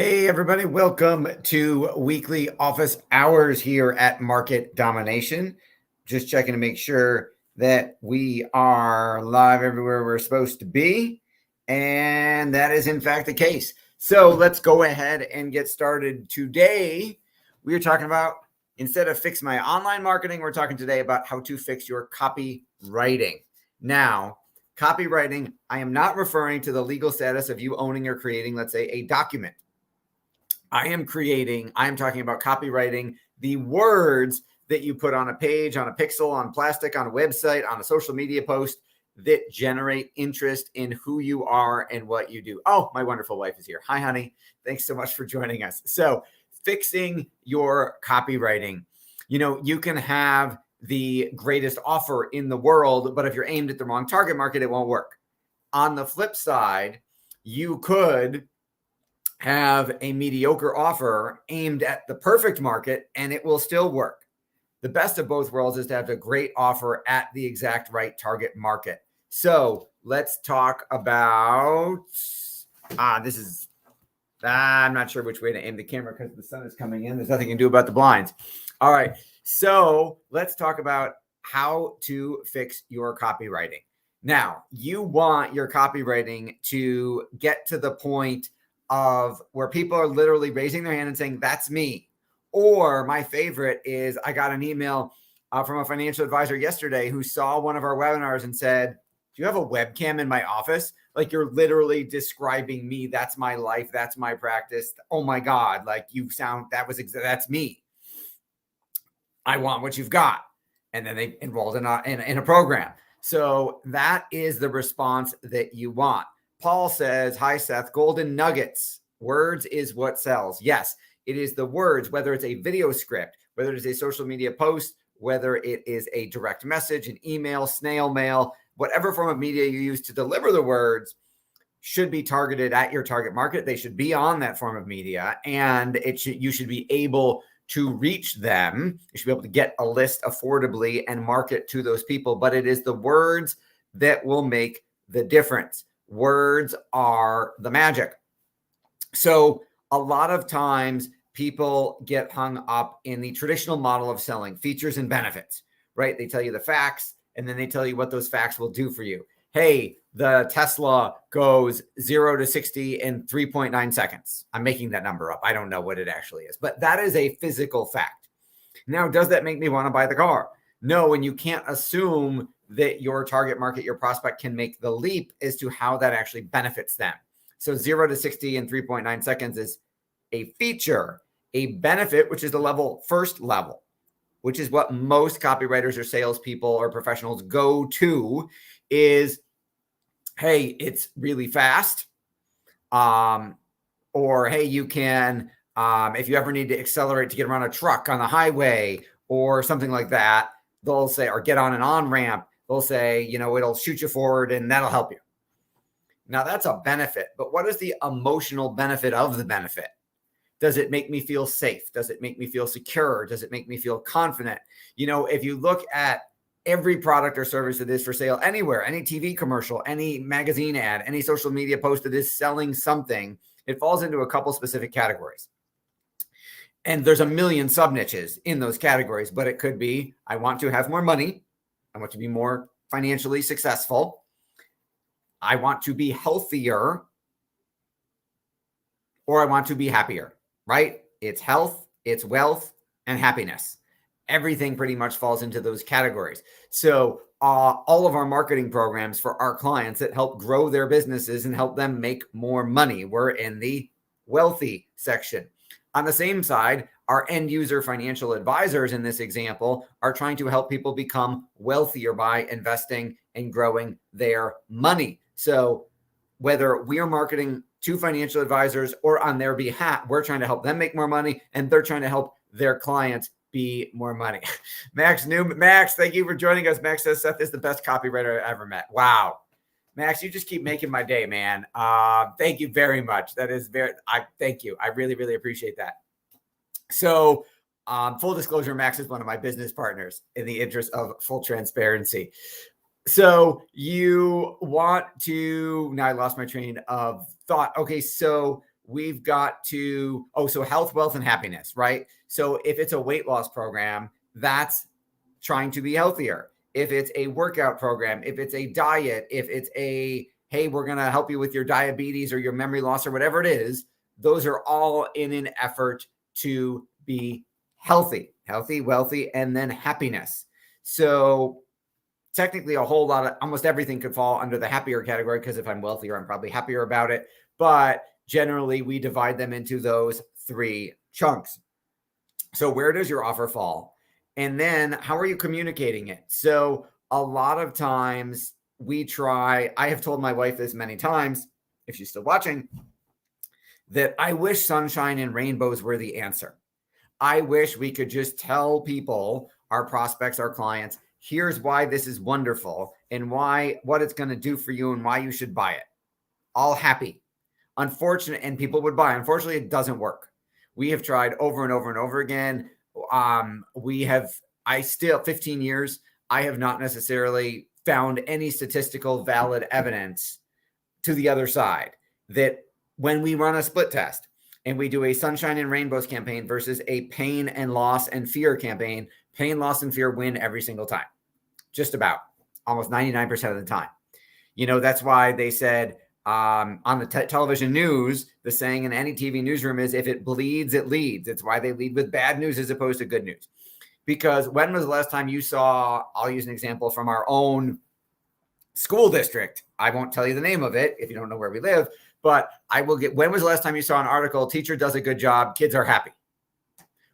Hey, everybody. Welcome to weekly office hours here at Market Domination. Just checking to make sure that we are live everywhere we're supposed to be. And that is, in fact, the case. So let's go ahead and get started. Today, we are talking about, instead of fix my online marketing, we're talking today about how to fix your copywriting. Now, copywriting, I am not referring to the legal status of you owning or creating, let's say, a document. I am talking about copywriting the words that you put on a page, on a pixel, on plastic, on a website, on a social media post that generate interest in who you are and what you do. Oh, my wonderful wife is here. Hi, honey. Thanks so much for joining us. So, fixing your copywriting. You can have the greatest offer in the world, but if you're aimed at the wrong target market, it won't work. On the flip side, you could have a mediocre offer aimed at the perfect market and it will still work. The best of both worlds is to have a great offer at the exact right target market. So let's talk about, I'm not sure which way to aim the camera because the sun is coming in. There's nothing you can do about the blinds. All right. So let's talk about how to fix your copywriting. Now, you want your copywriting to get to the point of where people are literally raising their hand and saying, that's me. Or my favorite is, I got an email from a financial advisor yesterday who saw one of our webinars and said, do you have a webcam in my office? Like, you're literally describing me. That's my life. That's my practice. Oh my God. Like, that's me. I want what you've got. And then they enrolled in a program. So that is the response that you want. Paul says, hi, Seth, golden nuggets. Words is what sells. Yes, it is the words, whether it's a video script, whether it is a social media post, whether it is a direct message, an email, snail mail, whatever form of media you use to deliver the words should be targeted at your target market. They should be on that form of media, and you should be able to reach them. You should be able to get a list affordably and market to those people. But it is the words that will make the difference. Words are the magic. So a lot of times people get hung up in the traditional model of selling features and benefits, right? They tell you the facts, and then they tell you what those facts will do for you. Hey, the Tesla goes 0 to 60 in 3.9 seconds. I'm making that number up. I don't know what it actually is, but that is a physical fact. Now, does that make me want to buy the car? No, and you can't assume that your target market, your prospect, can make the leap as to how that actually benefits them. So 0 to 60 in 3.9 seconds is a feature. A benefit, which is the first level, which is what most copywriters or salespeople or professionals go to, is, hey, it's really fast. Or, hey, you can, if you ever need to accelerate to get around a truck on the highway or something like that, they'll say, or get on an on-ramp, they'll say, it'll shoot you forward and that'll help you. Now, that's a benefit, but what is the emotional benefit of the benefit? Does it make me feel safe? Does it make me feel secure? Does it make me feel confident? If you look at every product or service that is for sale anywhere, any TV commercial, any magazine ad, any social media post that is selling something, it falls into a couple specific categories. And there's a million sub niches in those categories, but it could be, I want to have more money. I want to be more financially successful. I want to be healthier, or I want to be happier, right? It's health, it's wealth, and happiness. Everything pretty much falls into those categories. So all of our marketing programs for our clients that help grow their businesses and help them make more money, we're in the wealthy section. On the same side, our end user financial advisors in this example are trying to help people become wealthier by investing and growing their money. So whether we are marketing to financial advisors or on their behalf, we're trying to help them make more money, and they're trying to help their clients be more money. Max, thank you for joining us. Max says Seth is the best copywriter I've ever met. Wow. Max, you just keep making my day, man. Thank you very much. Thank you. I really, really appreciate that. So full disclosure, Max is one of my business partners in the interest of full transparency. So you want to, now I lost my train of thought. Okay. So we've got to, so health, wealth, and happiness, right? So if it's a weight loss program, that's trying to be healthier. If it's a workout program, if it's a diet, if it's a, hey, we're going to help you with your diabetes or your memory loss or whatever it is, those are all in an effort to be healthy, wealthy, and then happiness. So technically almost everything could fall under the happier category, because if I'm wealthier, I'm probably happier about it. But generally, we divide them into those 3 chunks. So where does your offer fall? And then how are you communicating it? So a lot of times I have told my wife this many times, if she's still watching, that I wish sunshine and rainbows were the answer. I wish we could just tell people, our prospects, our clients, here's why this is wonderful and what it's going to do for you and why you should buy it. All happy. Unfortunately, and people would buy. Unfortunately, it doesn't work. We have tried over and over and over again. 15 years, I have not necessarily found any statistical valid evidence to the other side that when we run a split test and we do a sunshine and rainbows campaign versus a pain and loss and fear campaign, pain, loss, and fear win every single time. Just about almost 99% of the time. That's why they said on the television news, the saying in any TV newsroom is, if it bleeds, it leads. It's why they lead with bad news as opposed to good news. Because when was the last time you saw, I'll use an example from our own school district. I won't tell you the name of it if you don't know where we live, but when was the last time you saw an article, teacher does a good job, kids are happy,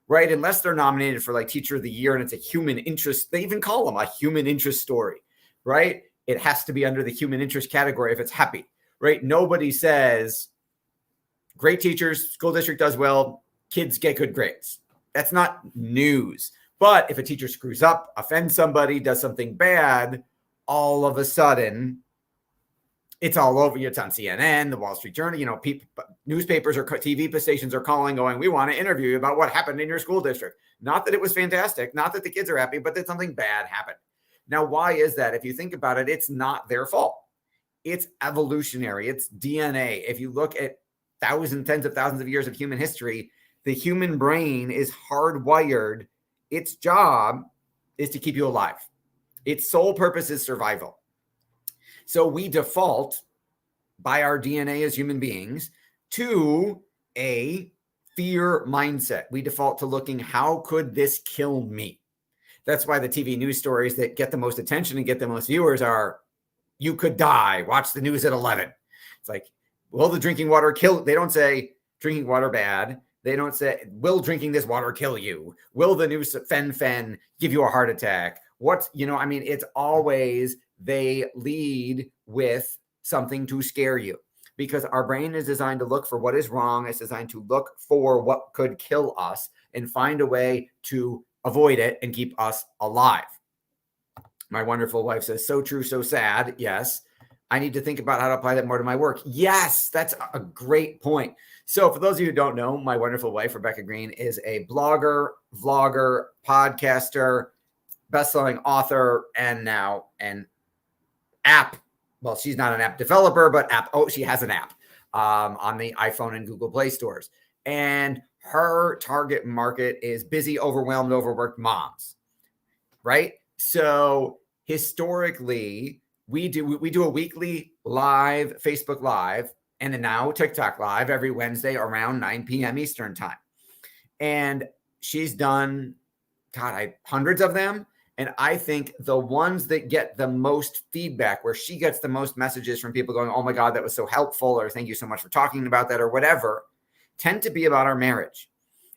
right? Unless they're nominated for like teacher of the year and it's a human interest, they even call them a human interest story, right? It has to be under the human interest category if it's happy, right? Nobody says, great teachers, school district does well, kids get good grades. That's not news. But if a teacher screws up, offends somebody, does something bad, all of a sudden, it's all over. It's on CNN, the Wall Street Journal, newspapers or TV stations are calling, going, we want to interview you about what happened in your school district. Not that it was fantastic, not that the kids are happy, but that something bad happened. Now, why is that? If you think about it, it's not their fault. It's evolutionary. It's DNA. If you look at tens of thousands of years of human history, the human brain is hardwired. Its job is to keep you alive. Its sole purpose is survival. So we default by our DNA as human beings to a fear mindset. We default to looking, how could this kill me? That's why the TV news stories that get the most attention and get the most viewers are, you could die, watch the news at 11. It's like, will the drinking water kill? They don't say drinking water bad. They don't say, will drinking this water kill you? Will the new fen give you a heart attack? It's always, they lead with something to scare you, because our brain is designed to look for what is wrong. It's designed to look for what could kill us and find a way to avoid it and keep us alive. My wonderful wife says, so true, so sad. Yes. I need to think about how to apply that more to my work. Yes, that's a great point. So for those of you who don't know, my wonderful wife, Rebecca Green, is a blogger, vlogger, podcaster, best-selling author, and now an app. Well, she's not an app developer, but she has an app on the iPhone and Google Play stores. And her target market is busy, overwhelmed, overworked moms, right? So historically, we do a weekly live Facebook Live and then now TikTok Live every Wednesday around 9 p.m. Eastern time. And she's done, hundreds of them. And I think the ones that get the most feedback, where she gets the most messages from people going, oh my God, that was so helpful, or thank you so much for talking about that, or whatever, tend to be about our marriage.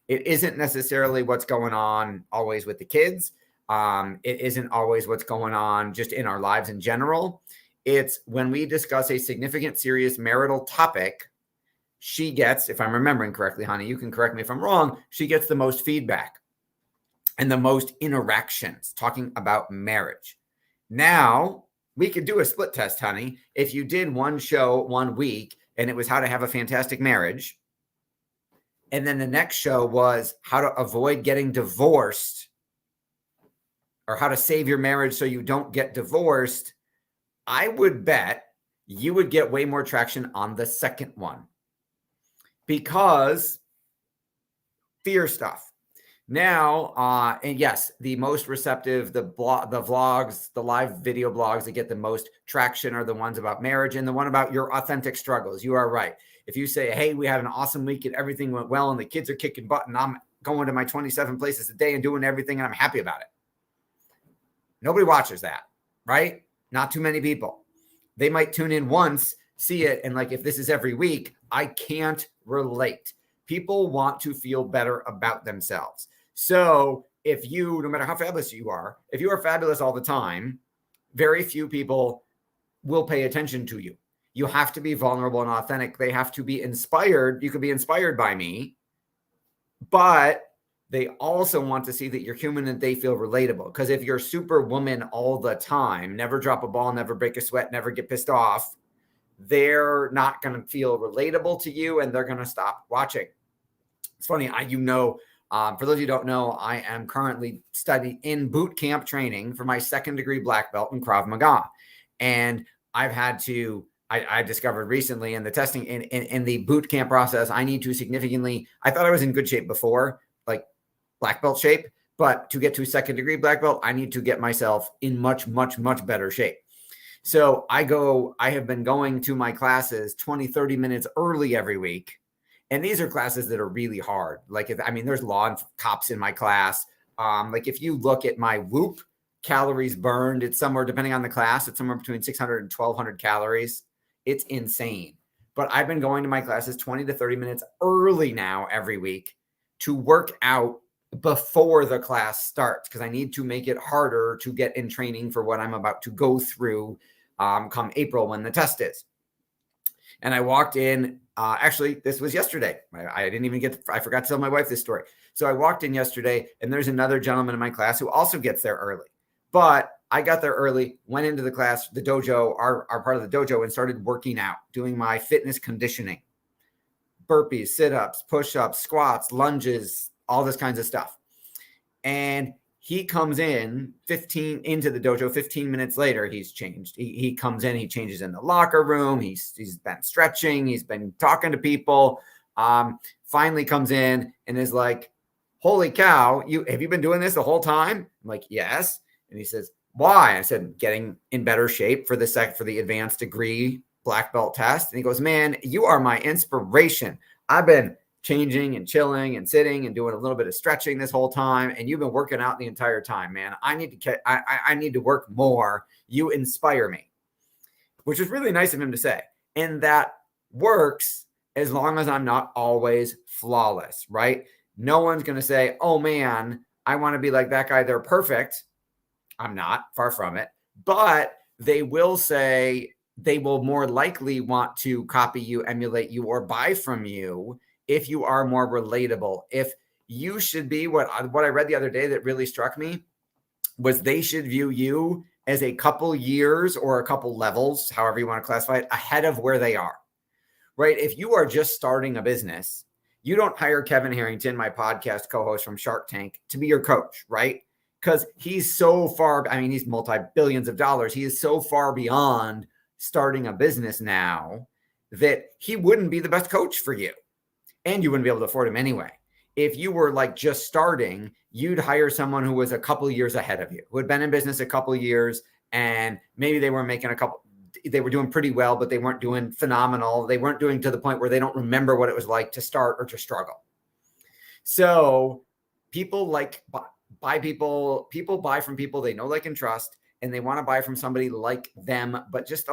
It isn't necessarily what's going on always with the kids. It isn't always what's going on just in our lives in general. It's when we discuss a significant, serious marital topic, she gets, if I'm remembering correctly, honey, you can correct me if I'm wrong, she gets the most feedback and the most interactions talking about marriage. Now, we could do a split test, honey. If you did one show 1 week and it was how to have a fantastic marriage, and then the next show was how to avoid getting divorced, or how to save your marriage so you don't get divorced, I would bet you would get way more traction on the second one. because fear stuff. Now, and yes, the most receptive, the vlogs, the live video blogs that get the most traction are the ones about marriage and the one about your authentic struggles. You are right. If you say, hey, we had an awesome week and everything went well and the kids are kicking butt and I'm going to my 27 places a day and doing everything and I'm happy about it. Nobody watches that, right? Not too many people. They might tune in once, see it, and like, if this is every week, I can't relate. People want to feel better about themselves. So if you, no matter how fabulous you are, if you are fabulous all the time, very few people will pay attention to you. You have to be vulnerable and authentic. They have to be inspired. You could be inspired by me, but they also want to see that you're human and they feel relatable. Because if you're superwoman all the time, never drop a ball, never break a sweat, never get pissed off, they're not going to feel relatable to you and they're going to stop watching. It's funny, for those of you who don't know, I am currently studying in boot camp training for my 2nd degree black belt in Krav Maga. And I discovered recently in the testing, in the boot camp process, I need to significantly, I thought I was in good shape before, like black belt shape, but to get to 2nd degree black belt, I need to get myself in much, much, much better shape. So I have been going to my classes 20, 30 minutes early every week. And these are classes that are really hard. Like, there's law and cops in my class. Like if you look at my Whoop calories burned, it's somewhere, depending on the class, it's somewhere between 600 and 1200 calories. It's insane. But I've been going to my classes 20 to 30 minutes early now every week to work out before the class starts, because I need to make it harder to get in training for what I'm about to go through come April when the test is. And I walked in, actually, this was yesterday. I forgot to tell my wife this story. So I walked in yesterday and there's another gentleman in my class who also gets there early. But I got there early, went into the class, the dojo, our part of the dojo, and started working out, doing my fitness conditioning, burpees, sit-ups, push-ups, squats, lunges, all this kinds of stuff. And he comes in into the dojo 15 minutes later. He's changed. He comes in, he changes in the locker room. He's been stretching. He's been talking to people. Finally comes in and is like, holy cow, have you been doing this the whole time? I'm like, yes. And he says, why? I said, getting in better shape for the advanced degree black belt test. And he goes, man, you are my inspiration. I've been changing and chilling and sitting and doing a little bit of stretching this whole time, and you've been working out the entire time, man. I need to work more. You inspire me, which is really nice of him to say. And that works as long as I'm not always flawless, right? No one's going to say, oh man, I want to be like that guy. They're perfect. I'm not, far from it. But they will say, they will more likely want to copy you, emulate you, or buy from you if you are more relatable. If you should be, what I read the other day that really struck me was they should view you as a couple years or a couple levels, however you want to classify it, ahead of where they are, right? If you are just starting a business, you don't hire Kevin Harrington, my podcast co-host from Shark Tank, to be your coach, right? Because he's so far, he's multi-billions of dollars. He is so far beyond starting a business now that he wouldn't be the best coach for you. And you wouldn't be able to afford him anyway. If you were like just starting, you'd hire someone who was a couple years ahead of you, who had been in business a couple years, and maybe they were they were doing pretty well, but they weren't doing phenomenal. They weren't doing to the point where they don't remember what it was like to start or to struggle. So people buy from people they know, like, and trust, and they want to buy from somebody like them, but just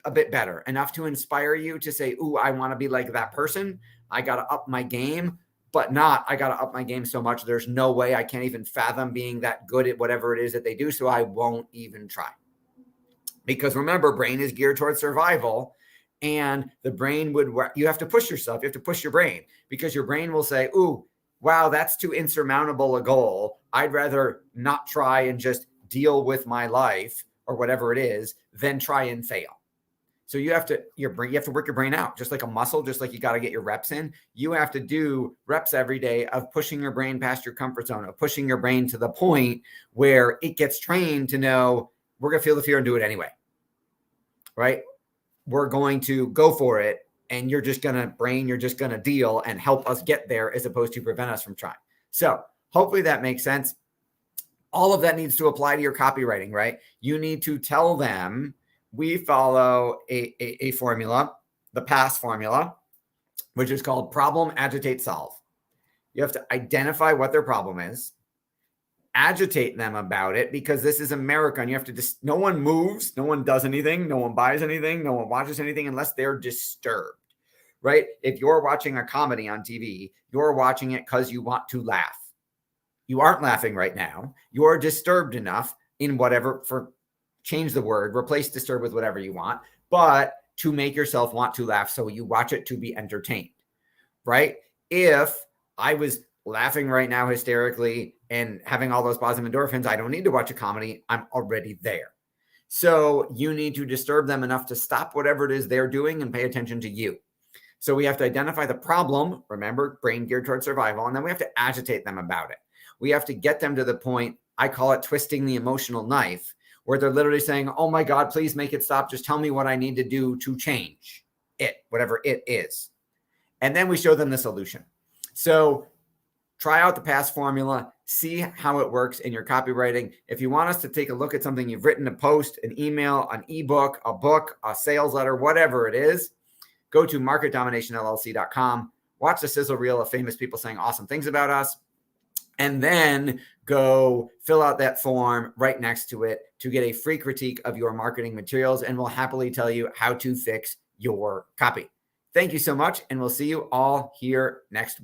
a bit better, enough to inspire you to say, ooh, I want to be like that person. I got to up my game, but not, I got to up my game so much. There's no way, I can't even fathom being that good at whatever it is that they do. So I won't even try. Because remember, brain is geared towards survival, and the brain you have to push yourself. You have to push your brain, because your brain will say, ooh, wow, that's too insurmountable a goal. I'd rather not try and just deal with my life or whatever it is than try and fail. So you have to work your brain out, just like a muscle, just like you got to get your reps in. You have to do reps every day of pushing your brain past your comfort zone, of pushing your brain to the point where it gets trained to know we're going to feel the fear and do it anyway, right? We're going to go for it and you're just going to deal and help us get there as opposed to prevent us from trying. So hopefully that makes sense. All of that needs to apply to your copywriting, right? You need to tell them we follow a formula, the PASS formula, which is called problem, agitate, solve. You have to identify what their problem is, agitate them about it, because this is America and you have to just, no one moves, no one does anything, no one buys anything, no one watches anything unless they're disturbed, right? If you're watching a comedy on TV, you're watching it because you want to laugh. You aren't laughing right now. You're disturbed enough in whatever, change the word, replace disturb with whatever you want, but to make yourself want to laugh. So you watch it to be entertained, right? If I was laughing right now hysterically and having all those positive endorphins, I don't need to watch a comedy. I'm already there. So you need to disturb them enough to stop whatever it is they're doing and pay attention to you. So we have to identify the problem, remember, brain geared towards survival, and then we have to agitate them about it. We have to get them to the point, I call it twisting the emotional knife, where they're literally saying, oh my God, please make it stop. Just tell me what I need to do to change it, whatever it is. And then we show them the solution. So try out the PASS formula, see how it works in your copywriting. If you want us to take a look at something you've written, a post, an email, an ebook, a book, a sales letter, whatever it is, go to marketdominationllc.com, watch the sizzle reel of famous people saying awesome things about us, and then go fill out that form right next to it to get a free critique of your marketing materials, and we'll happily tell you how to fix your copy. Thank you so much, and we'll see you all here next week.